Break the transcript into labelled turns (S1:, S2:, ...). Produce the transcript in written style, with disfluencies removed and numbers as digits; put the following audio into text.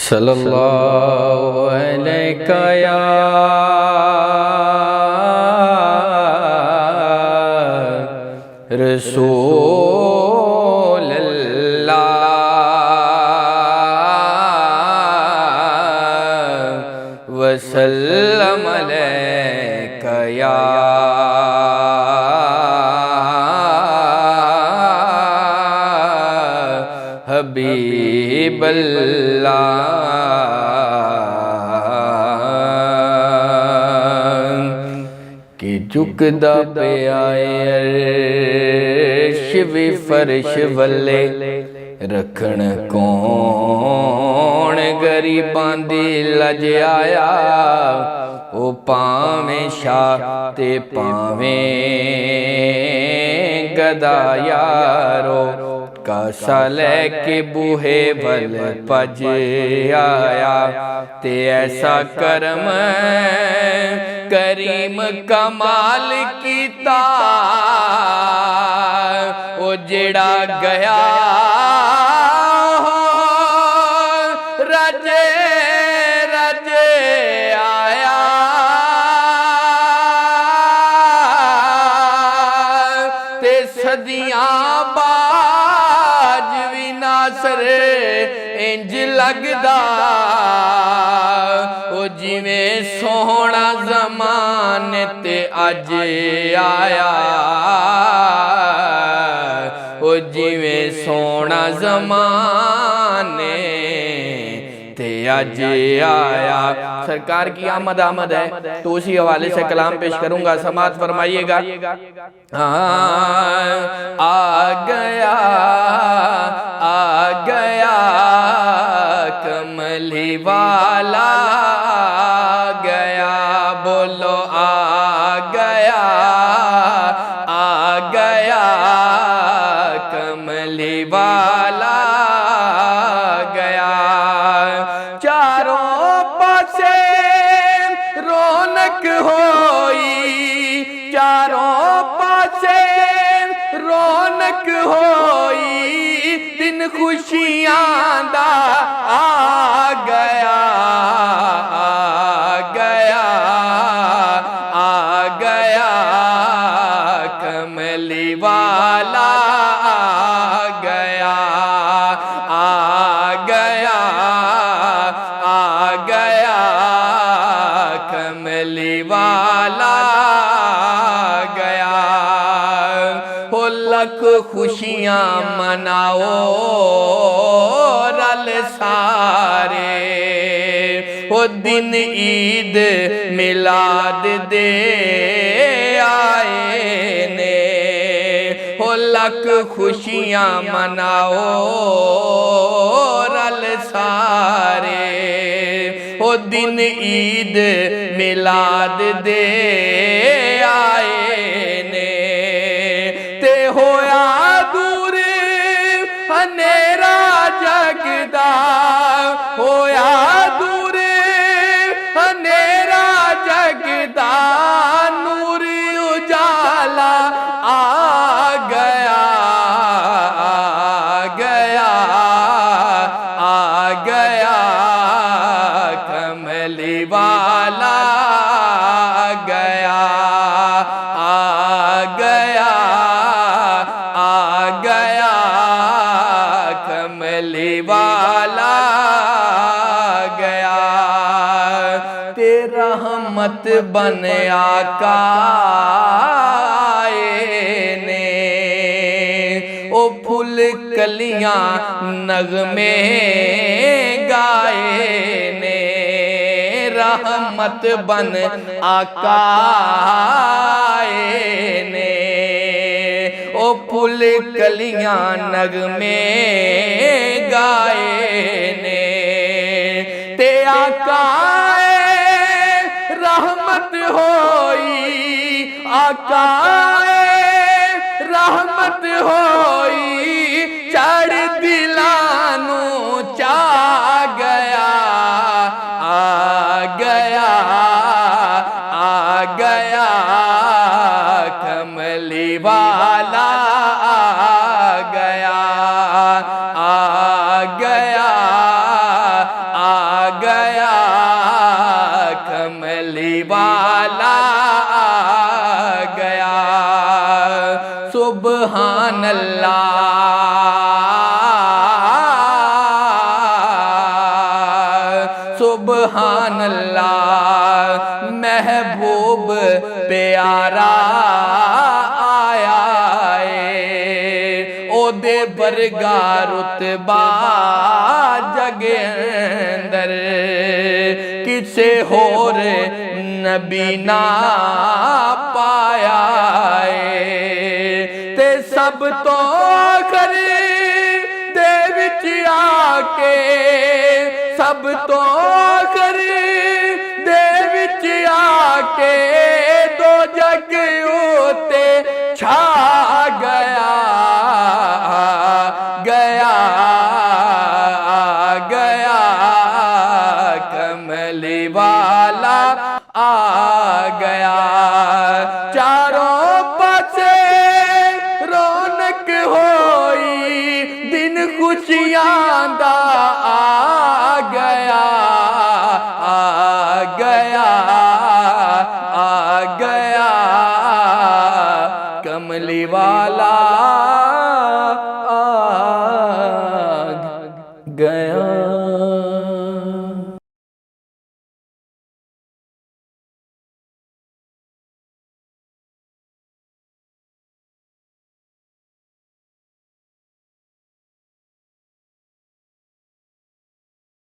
S1: صلی اللہ علیہ یا رسول اللہ وسلم علیک یا حبیب اللہ کہ جھکدا پہ آئے عرش بھی فرش والے رکھن کون غریباں دی لج آیا او پاویں شاہ تے پاویں گدا یارو کاسا لے کے بوہے ول پج آیا تے ایسا کرم کریم کمال کیتا او جڑا گیا رجے رجے آیا تے صدیاں باج وی ناصر انج لگدا او جویں سوہنا زمان تے اج آیا او جویں سوہنا زمان تے اج آیا سرکار کی آمد آمد ہے تو اسی حوالے سے کلام پیش کروں گا سماعت فرمائیے گا آ گیا کملی والا گیا بولو آ گیا کملی والا گیا چاروں پاسے رونق ہوئی چاروں پاسے رونق ہوئی دن خوشیاں دا آ گیا کملی والا کملی والا گیا ہو لکھ خوشیاں مناؤ رل سارے ہو دن عید میلاد دے آئے نے ہو لکھ خوشیاں مناؤ رل سارے او دن عید میلاد دے آئے نے تے ہویا دور ہنیرا جگدا ہویا دور ہنیرا جگدا نور اجالا آ گیا کملی والا گیا کملی والا گیا تیرا رحمت بن آقا نے او پھول کلیاں نغمے گائے نے رحمت بن آقا نے او پھول کلیاں نغمے گائے نے تے آقا رحمت ہوئی آقا رحمت ہوئی چڑھ دلانو چا گیا آ گیا کملی والا آ گیا کملی والا آ گیا سبحان اللہ سبحان اللہ محبوب پیارا آیا ہے او دے برگا رتبہ جگ اندر کسے ہور نبی نہ پایا ہے تے سب تو کر دے وچ آ کے سب تو کر دے وچ آ کے دو جگ اوتے چھا گیا گیا گیا کملی والا آ گیا چاروں پاسے رونق ہوئی دن خوشیاں دا آ گیا آ گیا آ گیا کملی والا